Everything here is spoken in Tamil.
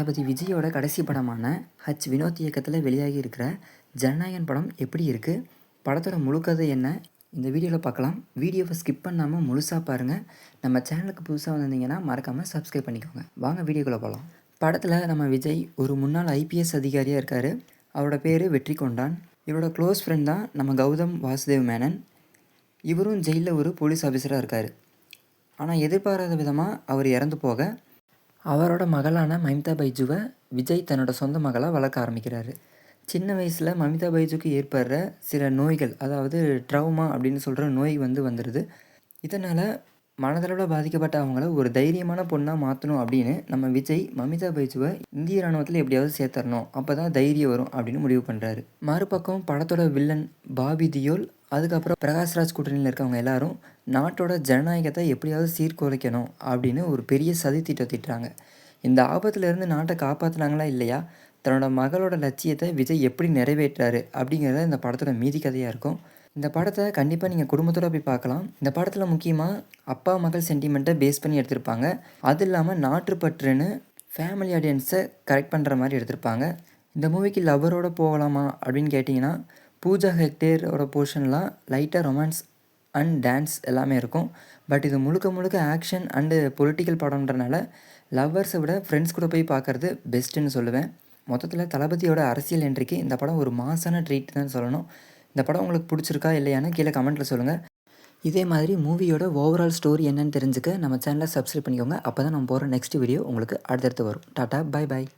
தளபதி விஜயோட கடைசி படமான வினோத் இயக்கத்தில் வெளியாகி இருக்கிற ஜனநாயகன் படம் எப்படி இருக்குது, படத்தோட முழு கதை என்ன, இந்த வீடியோவில் பார்க்கலாம். வீடியோவை ஸ்கிப் பண்ணாமல் முழுசாக பாருங்கள். நம்ம சேனலுக்கு புதுசாக வந்திருந்தீங்கன்னா மறக்காமல் சப்ஸ்கிரைப் பண்ணிக்கோங்க. வாங்க வீடியோக்குள்ளே போகலாம். படத்தில் நம்ம விஜய் ஒரு முன்னாள் ஐபிஎஸ் அதிகாரியாக இருக்கார். அவரோட பேர் வெற்றி கொண்டான். இவரோட க்ளோஸ் ஃப்ரெண்ட் தான் நம்ம கௌதம் வாசுதேவ் மேனன். இவரும் ஜெயிலில் ஒரு போலீஸ் ஆஃபீஸராக இருக்கார். ஆனால் எதிர்பாராத விதமாக அவர் இறந்து போக அவரோட மகளான மமிதா பைஜுவை விஜய் தன்னோட சொந்த மகளாக வளர்க்க ஆரம்பிக்கிறாரு. சின்ன வயசில் மமிதா பைஜுக்கு ஏற்படுற சில நோய்கள், அதாவது ட்ரௌமா அப்படின்னு சொல்கிற நோய் வந்துடுது. இதனால் மனதளவில் பாதிக்கப்பட்ட அவங்கள ஒரு தைரியமான பொண்ணாக மாற்றணும் அப்படின்னு நம்ம விஜய் மமிதா பைஜுவை இந்திய இராணுவத்தில் எப்படியாவது சேர்த்தரணும், அப்போ தான் தைரியம் வரும் அப்படின்னு முடிவு பண்ணுறாரு. மறுபக்கம் படத்தோட வில்லன் பாபி தியோல், அதுக்கப்புறம் பிரகாஷ்ராஜ் கூட்டணியில் இருக்கவங்க எல்லாரும் நாட்டோட ஜனநாயகத்தை எப்படியாவது சீர்குலைக்கணும் அப்படின்னு ஒரு பெரிய சதி திட்டத்திட்டாங்க. இந்த ஆபத்துலேருந்து நாட்டை காப்பாற்றினாங்களா இல்லையா, தன்னோட மகளோட லட்சியத்தை விஜய் எப்படி நிறைவேற்றாரு அப்படிங்கிறத இந்த படத்தோட மீதி கதையாக இருக்கும். இந்த படத்தை கண்டிப்பாக நீங்கள் குடும்பத்தோடு போய் பார்க்கலாம். இந்த படத்தில் முக்கியமாக அப்பா மகள் சென்டிமெண்ட்டை பேஸ் பண்ணி எடுத்திருப்பாங்க. அது இல்லாமல் நாட்டுப்பற்றுன்னு ஃபேமிலி ஆடியன்ஸை கரெக்ட் பண்ணுற மாதிரி எடுத்திருப்பாங்க. இந்த மூவிக்கு லவ்வரோடு போகலாமா அப்படின்னு கேட்டிங்கன்னா, பூஜா ஹெக்டேரோட போர்ஷன்லாம் லைட்டாக ரொமான்ஸ் அண்ட் டான்ஸ் எல்லாமே இருக்கும். பட் இது முழுக்க முழுக்க ஆக்ஷன் அண்டு பொலிட்டிக்கல் படம்ன்றனால லவ்வர்ஸை விட ஃப்ரெண்ட்ஸ் கூட போய் பார்க்குறது பெஸ்ட்டுன்னு சொல்லுவேன். மொத்தத்தில் தளபதியோட அரசியல் என்ட்ரிக்கு இந்த படம் ஒரு மாசான ட்ரீட் தான் சொல்லணும். இந்த படம் உங்களுக்கு பிடிச்சிருக்கா இல்லையான்னு கீழே கமெண்ட்டில் சொல்லுங்கள். இதே மாதிரி மூவியோட ஓவரால் ஸ்டோரி என்னன்னு தெரிஞ்சுக்க நம்ம சேனலை சப்ஸ்கிரைப் பண்ணிக்கோங்க. அப்போ தான் நம்ம போகிற நெக்ஸ்ட் வீடியோ உங்களுக்கு அடுத்தடுத்து வரும். Tata, bye bye.